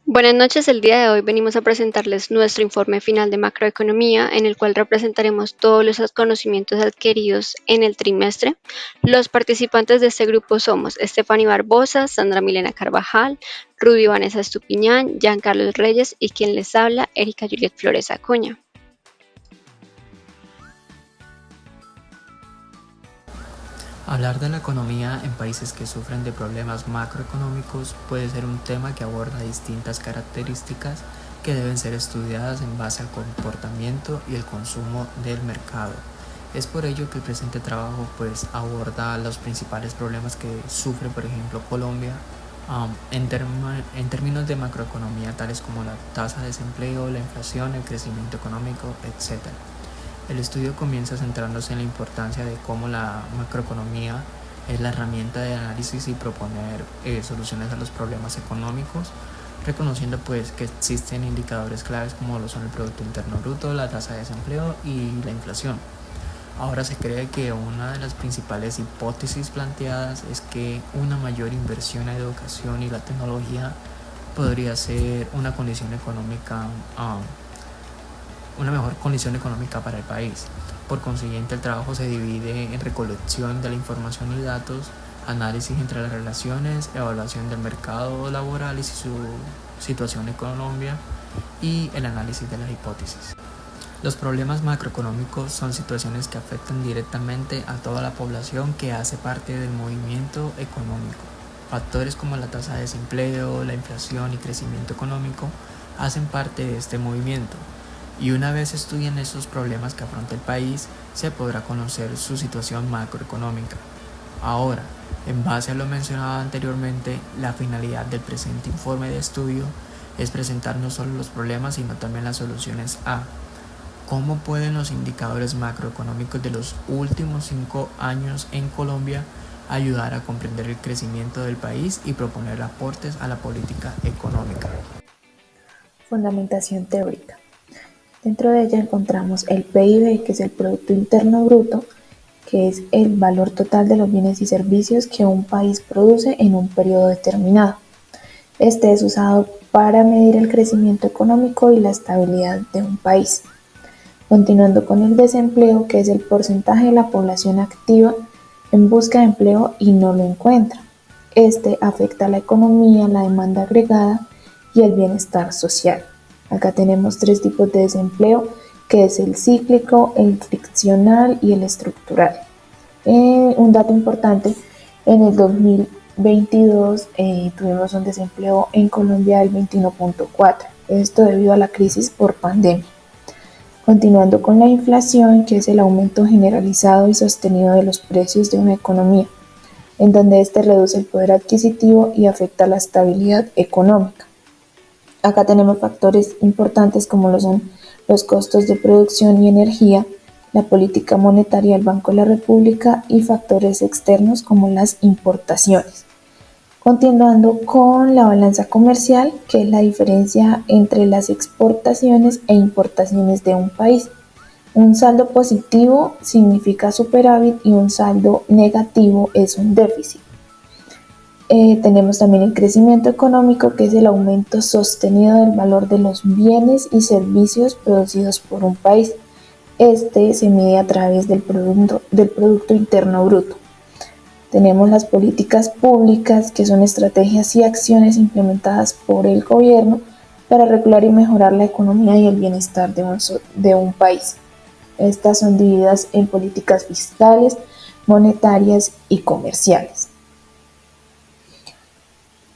Buenas noches, el día de hoy venimos a presentarles nuestro informe final de macroeconomía, en el cual representaremos todos los conocimientos adquiridos en el trimestre. Los participantes de este grupo somos Estefany Barbosa, Sandra Milena Carvajal, Rudy Vanessa Estupiñán, Giancarlos Reyes y quien les habla, Erika Juliet Flores Acuña. Hablar de la economía en países que sufren de problemas macroeconómicos puede ser un tema que aborda distintas características que deben ser estudiadas en base al comportamiento y el consumo del mercado. Es por ello que el presente trabajo aborda los principales problemas que sufre, por ejemplo, Colombia en términos de macroeconomía, tales como la tasa de desempleo, la inflación, el crecimiento económico, etc. El estudio comienza centrándose en la importancia de cómo la macroeconomía es la herramienta de análisis y proponer soluciones a los problemas económicos, reconociendo que existen indicadores claves como lo son el Producto Interno Bruto, la tasa de desempleo y la inflación. Ahora se cree que una de las principales hipótesis planteadas es que una mayor inversión en educación y la tecnología podría ser una mejor condición económica para el país. Por consiguiente, el trabajo se divide en recolección de la información y datos, análisis entre las relaciones, evaluación del mercado laboral y su situación en Colombia y el análisis de las hipótesis. Los problemas macroeconómicos son situaciones que afectan directamente a toda la población que hace parte del movimiento económico. Factores como la tasa de desempleo, la inflación y crecimiento económico hacen parte de este movimiento. Y una vez se estudian esos problemas que afronta el país, se podrá conocer su situación macroeconómica. Ahora, en base a lo mencionado anteriormente, la finalidad del presente informe de estudio es presentar no solo los problemas, sino también las soluciones a cómo pueden los indicadores macroeconómicos de los últimos 5 años en Colombia ayudar a comprender el crecimiento del país y proponer aportes a la política económica. Fundamentación teórica. Dentro de ella encontramos el PIB, que es el Producto Interno Bruto, que es el valor total de los bienes y servicios que un país produce en un periodo determinado. Este es usado para medir el crecimiento económico y la estabilidad de un país. Continuando con el desempleo, que es el porcentaje de la población activa en busca de empleo y no lo encuentra. Este afecta a la economía, la demanda agregada y el bienestar social. Acá tenemos 3 tipos de desempleo, que es el cíclico, el friccional y el estructural. Un dato importante, en el 2022 tuvimos un desempleo en Colombia del 21.4%, esto debido a la crisis por pandemia. Continuando con la inflación, que es el aumento generalizado y sostenido de los precios de una economía, en donde este reduce el poder adquisitivo y afecta la estabilidad económica. Acá tenemos factores importantes como lo son los costos de producción y energía, la política monetaria del Banco de la República y factores externos como las importaciones. Continuando con la balanza comercial, que es la diferencia entre las exportaciones e importaciones de un país. Un saldo positivo significa superávit y un saldo negativo es un déficit. Tenemos también el crecimiento económico, que es el aumento sostenido del valor de los bienes y servicios producidos por un país. Este se mide a través del Producto Interno Bruto. Tenemos las políticas públicas, que son estrategias y acciones implementadas por el gobierno para regular y mejorar la economía y el bienestar de un país. Estas son divididas en políticas fiscales, monetarias y comerciales.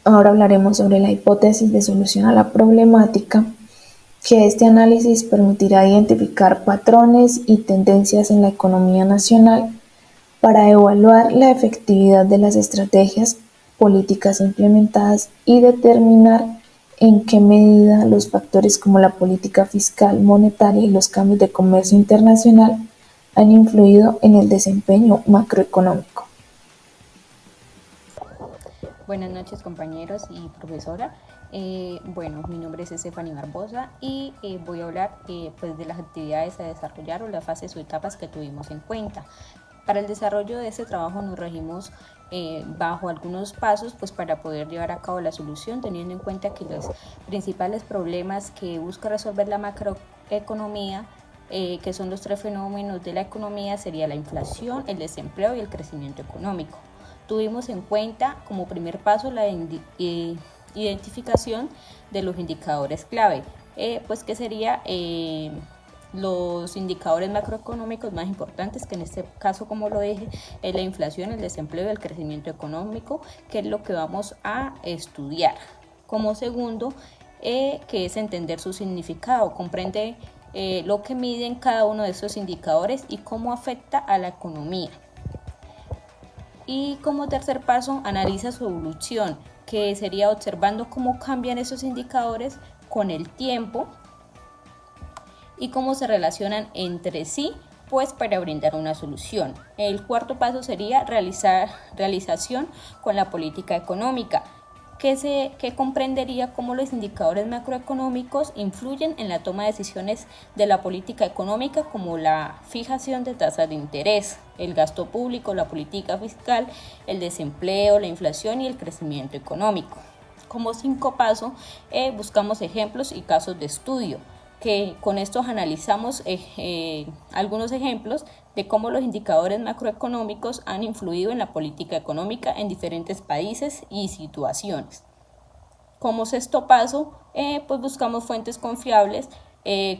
Ahora hablaremos sobre la hipótesis de solución a la problemática, que este análisis permitirá identificar patrones y tendencias en la economía nacional para evaluar la efectividad de las estrategias políticas implementadas y determinar en qué medida los factores como la política fiscal, monetaria y los cambios de comercio internacional han influido en el desempeño macroeconómico. Buenas noches, compañeros y profesora. Mi nombre es Estefany Barbosa y voy a hablar de las actividades a desarrollar o las fases o etapas que tuvimos en cuenta. Para el desarrollo de este trabajo nos regimos bajo algunos pasos pues para poder llevar a cabo la solución, teniendo en cuenta que los principales problemas que busca resolver la macroeconomía, que son los tres fenómenos de la economía, sería la inflación, el desempleo y el crecimiento económico. Tuvimos en cuenta como primer paso la identificación de los indicadores clave, pues que sería los indicadores macroeconómicos más importantes, que en este caso, como lo dije, es la inflación, el desempleo y el crecimiento económico, que es lo que vamos a estudiar. Como segundo, que es entender su significado, comprende lo que miden cada uno de estos indicadores y cómo afecta a la economía. Y como tercer paso, analiza su evolución, que sería observando cómo cambian esos indicadores con el tiempo y cómo se relacionan entre sí, pues para brindar una solución. El cuarto paso sería realización con la política económica, que comprendería cómo los indicadores macroeconómicos influyen en la toma de decisiones de la política económica, como la fijación de tasas de interés, el gasto público, la política fiscal, el desempleo, la inflación y el crecimiento económico. Como quinto paso, buscamos ejemplos y casos de estudio, que con estos analizamos algunos ejemplos de cómo los indicadores macroeconómicos han influido en la política económica en diferentes países y situaciones. Como sexto paso, pues buscamos fuentes confiables,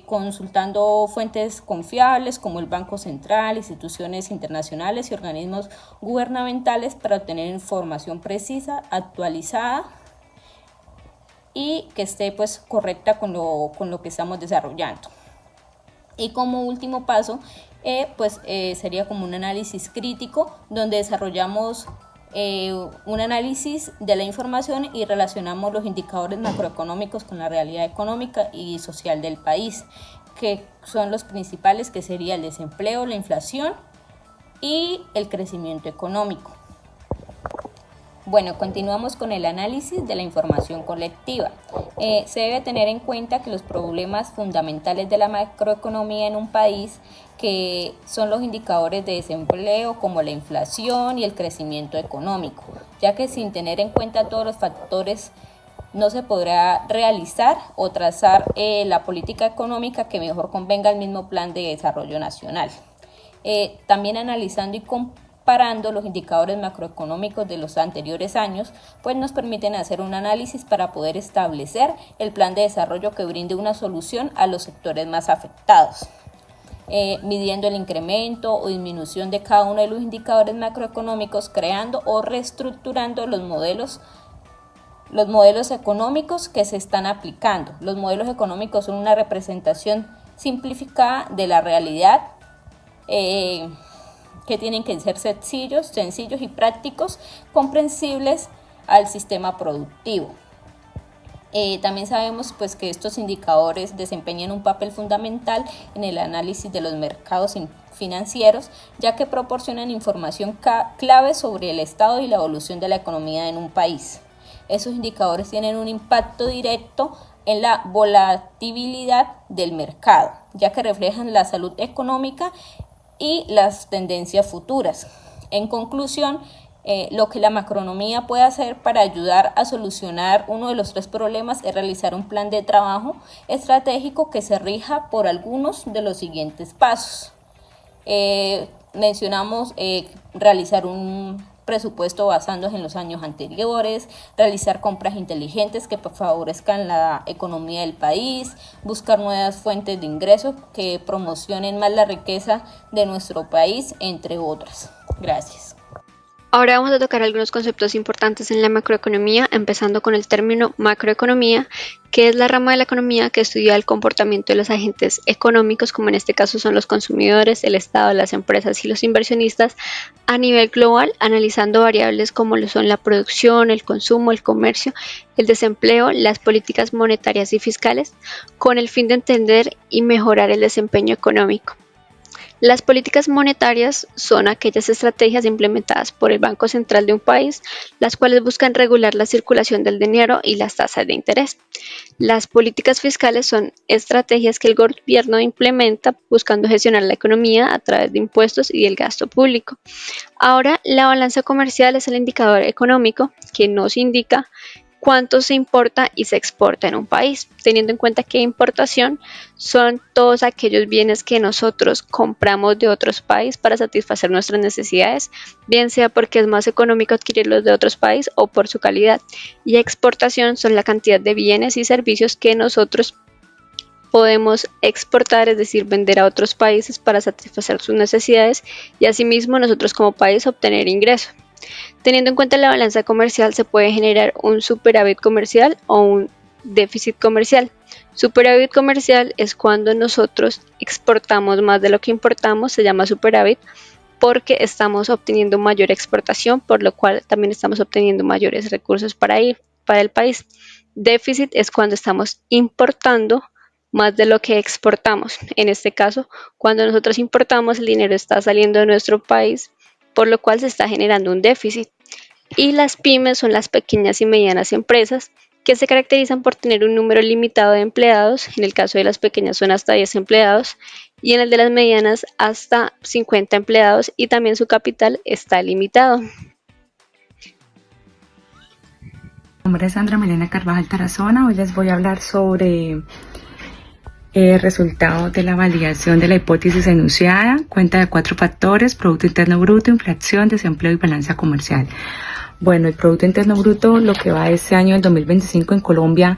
consultando fuentes confiables como el Banco Central, instituciones internacionales y organismos gubernamentales para obtener información precisa, actualizada y que esté pues correcta con lo que estamos desarrollando. Y como último paso, sería como un análisis crítico, donde desarrollamos un análisis de la información y relacionamos los indicadores macroeconómicos con la realidad económica y social del país, que son los principales, que sería el desempleo, la inflación y el crecimiento económico. Bueno, continuamos con el análisis de la información colectiva. Se debe tener en cuenta que los problemas fundamentales de la macroeconomía en un país, que son los indicadores de desempleo como la inflación y el crecimiento económico, ya que sin tener en cuenta todos los factores no se podrá realizar o trazar la política económica que mejor convenga al mismo plan de desarrollo nacional. También analizando y comparando los indicadores macroeconómicos de los anteriores años, pues nos permiten hacer un análisis para poder establecer el plan de desarrollo que brinde una solución a los sectores más afectados, midiendo el incremento o disminución de cada uno de los indicadores macroeconómicos, creando o reestructurando los modelos económicos que se están aplicando. Los modelos económicos son una representación simplificada de la realidad, que tienen que ser sencillos y prácticos, comprensibles al sistema productivo. También sabemos pues que estos indicadores desempeñan un papel fundamental en el análisis de los mercados financieros, ya que proporcionan información clave sobre el estado y la evolución de la economía en un país. Esos indicadores tienen un impacto directo en la volatilidad del mercado, ya que reflejan la salud económica y las tendencias futuras. En conclusión, lo que la macroeconomía puede hacer para ayudar a solucionar uno de los tres problemas es realizar un plan de trabajo estratégico que se rija por algunos de los siguientes pasos. Mencionamos realizar un presupuesto basándose en los años anteriores, realizar compras inteligentes que favorezcan la economía del país, buscar nuevas fuentes de ingresos que promocionen más la riqueza de nuestro país, entre otras. Gracias. Ahora vamos a tocar algunos conceptos importantes en la macroeconomía, empezando con el término macroeconomía, que es la rama de la economía que estudia el comportamiento de los agentes económicos, como en este caso son los consumidores, el Estado, las empresas y los inversionistas, a nivel global, analizando variables como lo son la producción, el consumo, el comercio, el desempleo, las políticas monetarias y fiscales, con el fin de entender y mejorar el desempeño económico. Las políticas monetarias son aquellas estrategias implementadas por el Banco Central de un país, las cuales buscan regular la circulación del dinero y las tasas de interés. Las políticas fiscales son estrategias que el gobierno implementa buscando gestionar la economía a través de impuestos y el gasto público. Ahora, la balanza comercial es el indicador económico que nos indica cuánto se importa y se exporta en un país, teniendo en cuenta que importación son todos aquellos bienes que nosotros compramos de otros países para satisfacer nuestras necesidades, bien sea porque es más económico adquirirlos de otros países o por su calidad. Y exportación son la cantidad de bienes y servicios que nosotros podemos exportar, es decir, vender a otros países para satisfacer sus necesidades y asimismo nosotros como país obtener ingresos. Teniendo en cuenta la balanza comercial, se puede generar un superávit comercial o un déficit comercial. Superávit comercial es cuando nosotros exportamos más de lo que importamos, se llama superávit, porque estamos obteniendo mayor exportación, por lo cual también estamos obteniendo mayores recursos para el país. Déficit es cuando estamos importando más de lo que exportamos. En este caso, cuando nosotros importamos, el dinero está saliendo de nuestro país, por lo cual se está generando un déficit. Y las pymes son las pequeñas y medianas empresas que se caracterizan por tener un número limitado de empleados. En el caso de las pequeñas son hasta 10 empleados y en el de las medianas hasta 50 empleados y también su capital está limitado. Mi nombre es Sandra Milena Carvajal Tarazona. Hoy les voy a hablar sobre el resultado de la validación de la hipótesis enunciada. Cuenta de 4 factores: Producto Interno Bruto, inflación, desempleo y balanza comercial. Bueno, el Producto Interno Bruto, lo que va de este año, el 2025 en Colombia,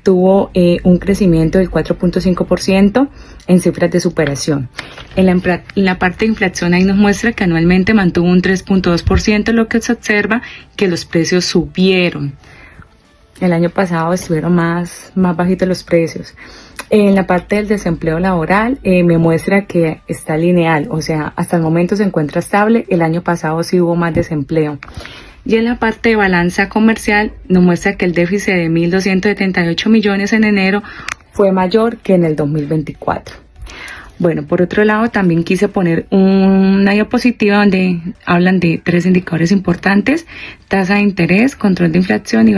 tuvo un crecimiento del 4.5% en cifras de superación. En la parte de inflación ahí nos muestra que anualmente mantuvo un 3.2%, lo que se observa que los precios subieron. El año pasado estuvieron más bajitos los precios. En la parte del desempleo laboral me muestra que está lineal, o sea, hasta el momento se encuentra estable. El año pasado sí hubo más desempleo. Y en la parte de balanza comercial nos muestra que el déficit de 1.278 millones en enero fue mayor que en el 2024. Bueno, por otro lado, también quise poner una diapositiva donde hablan de 3 indicadores importantes: tasa de interés, control de inflación y